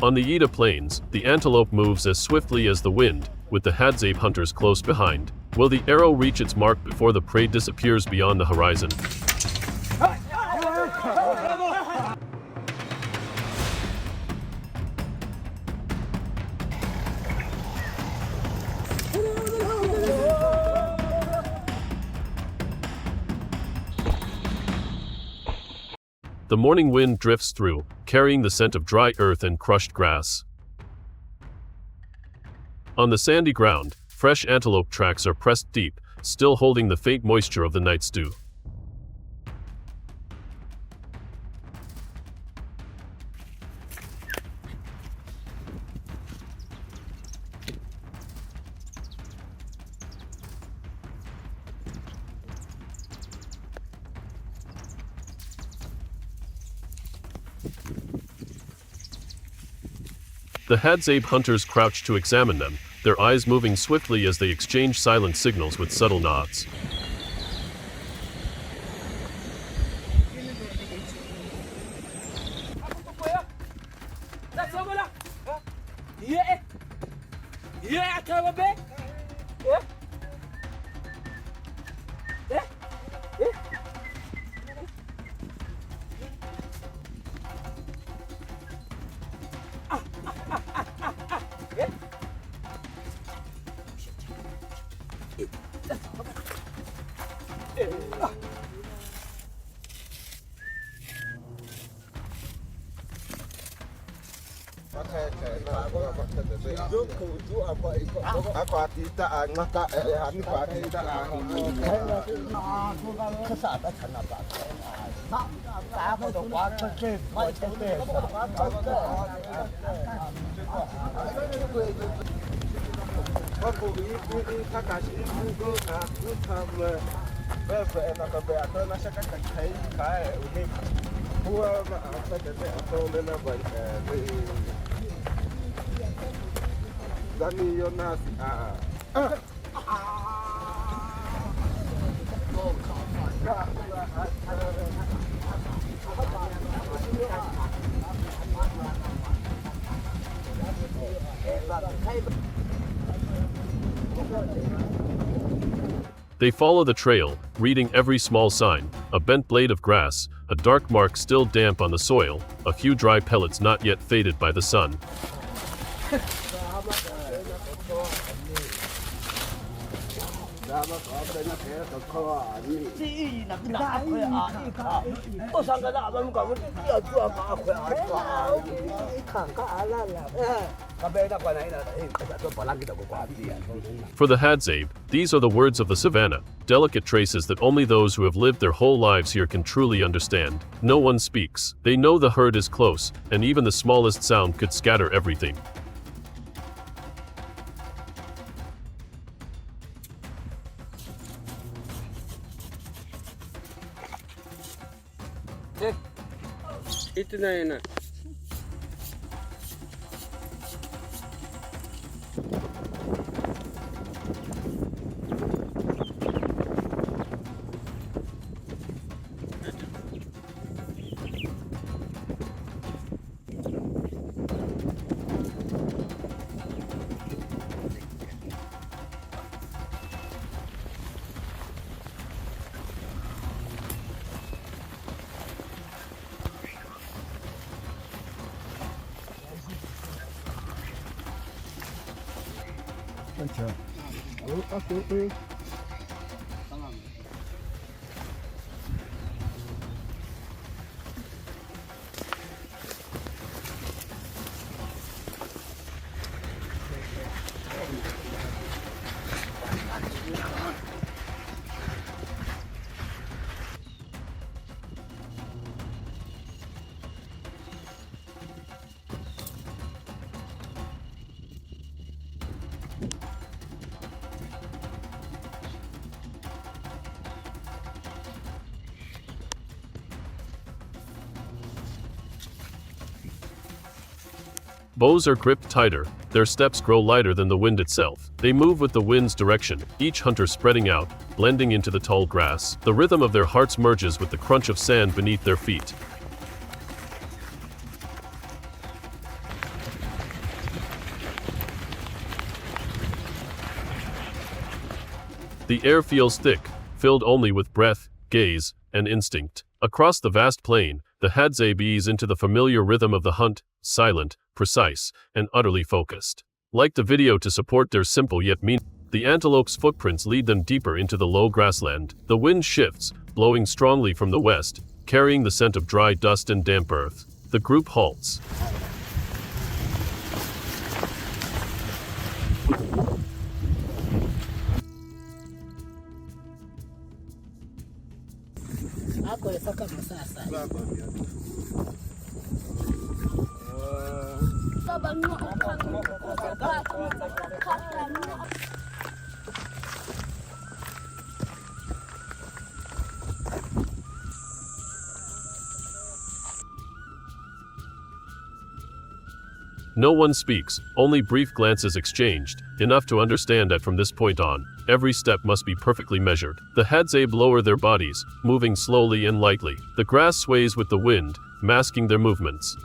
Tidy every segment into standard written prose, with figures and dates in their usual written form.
On the Yida Plains, the antelope moves as swiftly as the wind, with the Hadzabe hunters close behind. Will the arrow reach its mark before the prey disappears beyond the horizon? The morning wind drifts through, carrying the scent of dry earth and crushed grass. On the sandy ground, fresh antelope tracks are pressed deep, still holding the faint moisture of the night's dew. The Hadzabe hunters crouch to examine them, their eyes moving swiftly as they exchange silent signals with subtle nods. They follow the trail, reading every small sign: a bent blade of grass, a dark mark still damp on the soil, a few dry pellets not yet faded by the sun. For the Hadzabe, these are the words of the savannah, delicate traces that only those who have lived their whole lives here can truly understand. No one speaks. They know the herd is close, and even the smallest sound could scatter everything. Bows are gripped tighter, their steps grow lighter than the wind itself. They move with the wind's direction, each hunter spreading out, blending into the tall grass. The rhythm of their hearts merges with the crunch of sand beneath their feet. The air feels thick, filled only with breath, gaze, and instinct. Across the vast plain, the Hadzabe ease into the familiar rhythm of the hunt, silent, precise, and utterly focused. Like the video to support their simple yet meaningful. The antelope's footprints lead them deeper into the low grassland. The wind shifts, blowing strongly from the west, carrying the scent of dry dust and damp earth. The group halts. No one speaks, only brief glances exchanged, enough to understand that from this point on, every step must be perfectly measured. The Hadzabe lower their bodies, moving slowly and lightly. The grass sways with the wind, masking their movements.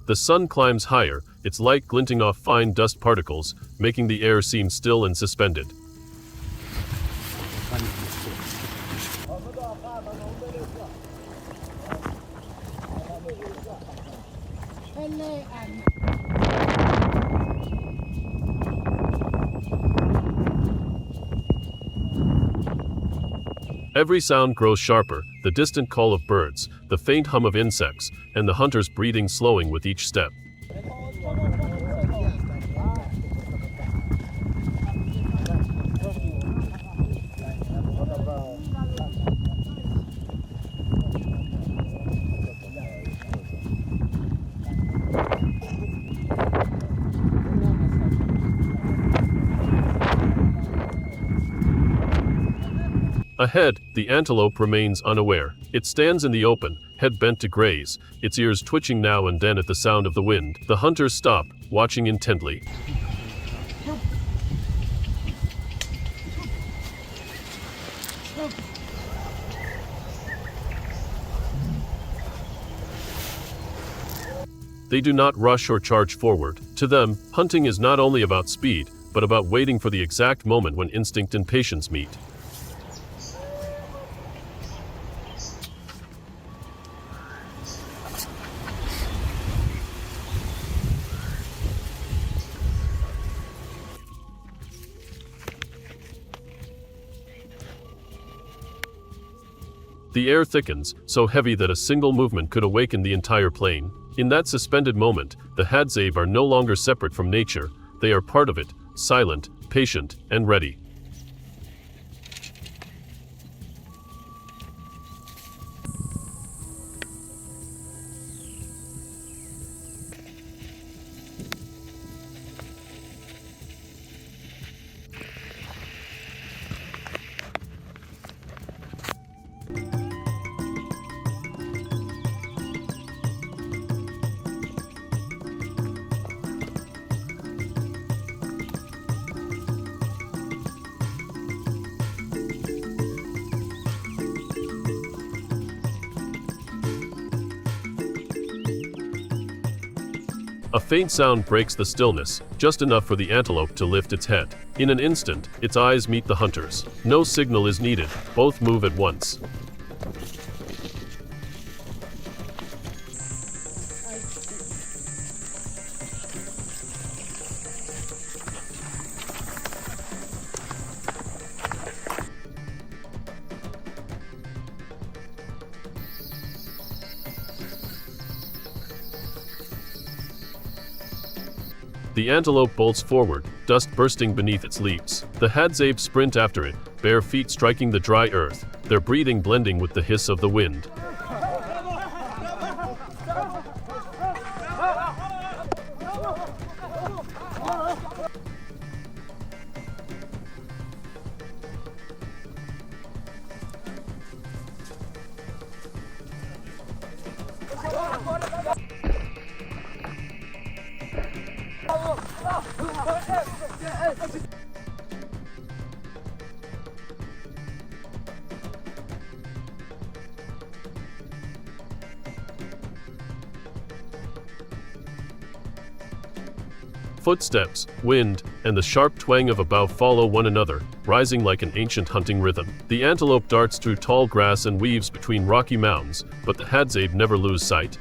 The sun climbs higher, its light glinting off fine dust particles, making the air seem still and suspended. Every sound grows sharper, the distant call of birds, the faint hum of insects, and the hunter's breathing slowing with each step. Ahead, the antelope remains unaware. It stands in the open, head bent to graze, its ears twitching now and then at the sound of the wind. The hunters stop, watching intently. They do not rush or charge forward. To them, hunting is not only about speed, but about waiting for the exact moment when instinct and patience meet. The air thickens, so heavy that a single movement could awaken the entire plain. In that suspended moment, the Hadzabe are no longer separate from nature, they are part of it, silent, patient, and ready. A faint sound breaks the stillness, just enough for the antelope to lift its head. In an instant, its eyes meet the hunter's. No signal is needed, both move at once. The antelope bolts forward, dust bursting beneath its leaps. The Hadzabe sprint after it, bare feet striking the dry earth, their breathing blending with the hiss of the wind. Footsteps, wind, and the sharp twang of a bow follow one another, rising like an ancient hunting rhythm. The antelope darts through tall grass and weaves between rocky mounds, but the Hadzabe never lose sight.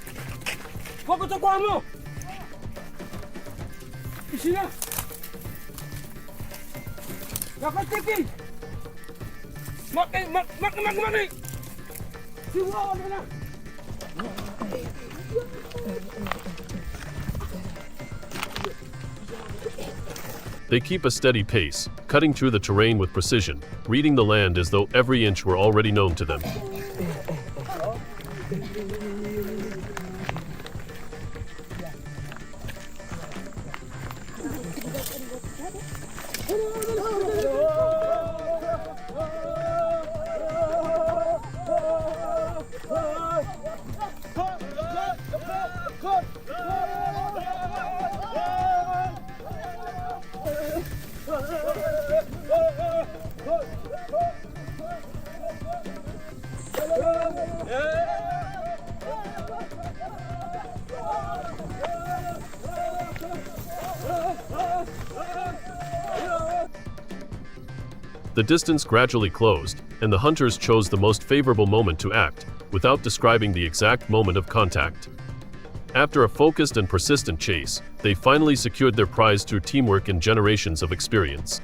They keep a steady pace, cutting through the terrain with precision, reading the land as though every inch were already known to them. The distance gradually closed, and the hunters chose the most favorable moment to act, without describing the exact moment of contact. After a focused and persistent chase, they finally secured their prize through teamwork and generations of experience.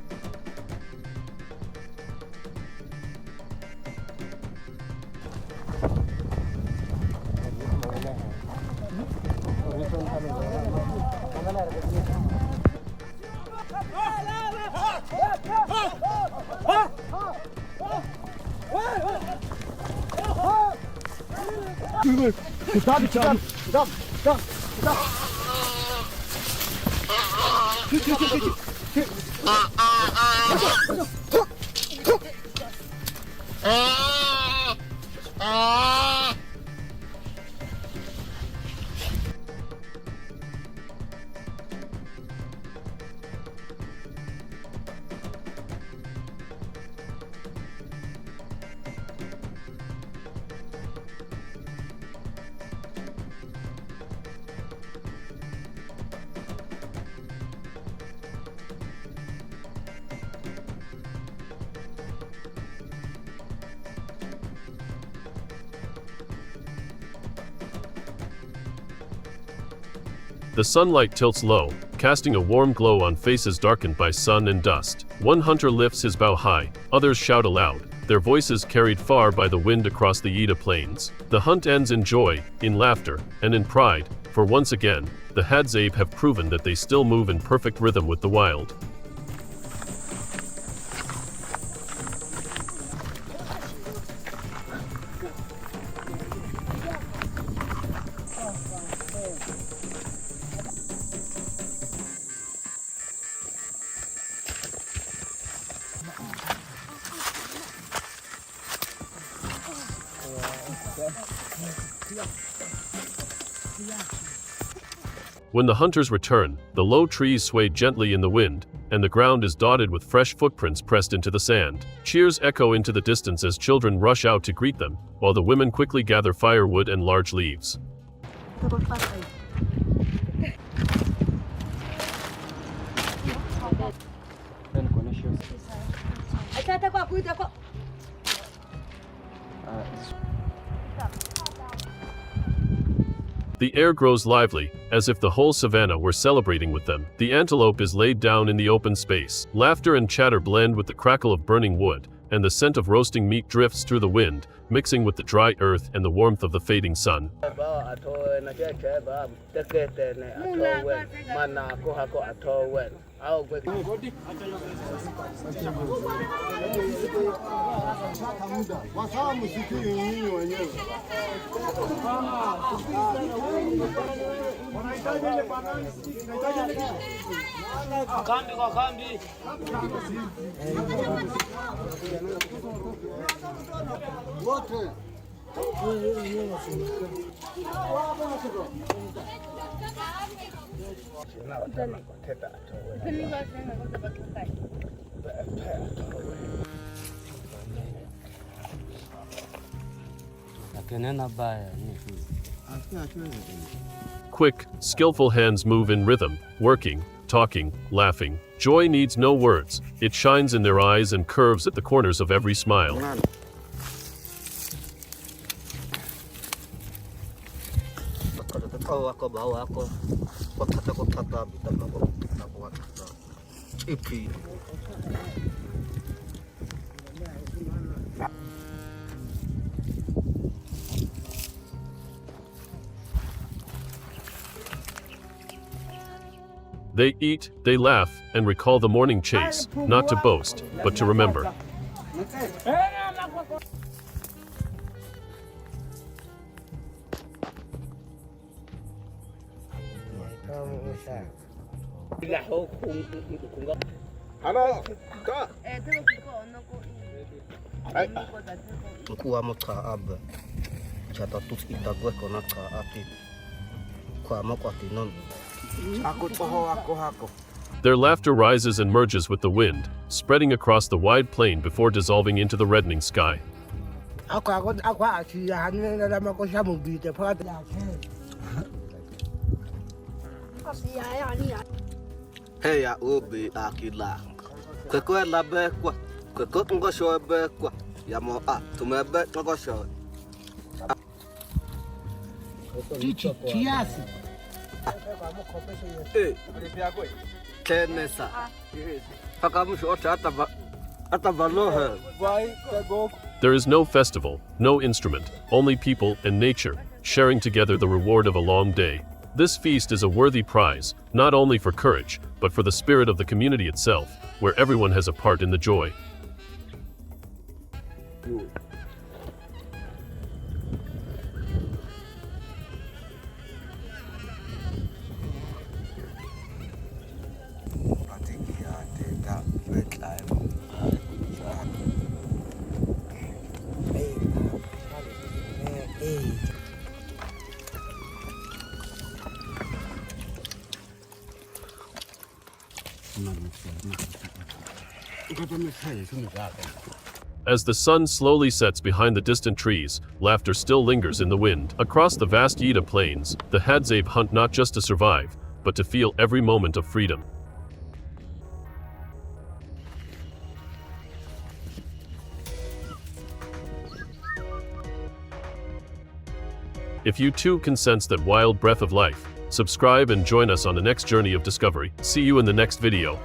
The sunlight tilts low, casting a warm glow on faces darkened by sun and dust. One hunter lifts his bow high, others shout aloud, their voices carried far by the wind across the Ida plains. The hunt ends in joy, in laughter, and in pride, for once again, the Hadzabe have proven that they still move in perfect rhythm with the wild. When the hunters return, the low trees sway gently in the wind, and the ground is dotted with fresh footprints pressed into the sand. Cheers echo into the distance as children rush out to greet them, while the women quickly gather firewood and large leaves. The air grows lively, as if the whole savannah were celebrating with them. The antelope is laid down in the open space. Laughter and chatter blend with the crackle of burning wood, and the scent of roasting meat drifts through the wind, mixing with the dry earth and the warmth of the fading sun. Quick, skillful hands move in rhythm, working, talking, laughing. Joy needs no words. It shines in their eyes and curves at the corners of every smile. They eat, they laugh, and recall the morning chase, not to boast, but to remember. Their laughter rises and merges with the wind, spreading across the wide plain before dissolving into the reddening sky. There is no festival, no instrument, only people and nature, sharing together the reward of a long day. This feast is a worthy prize, not only for courage, but for the spirit of the community itself, where everyone has a part in the joy. As the sun slowly sets behind the distant trees, laughter still lingers in the wind. Across the vast Yida plains, the Hadzabe hunt not just to survive, but to feel every moment of freedom. If you too can sense that wild breath of life, subscribe and join us on the next journey of discovery. See you in the next video.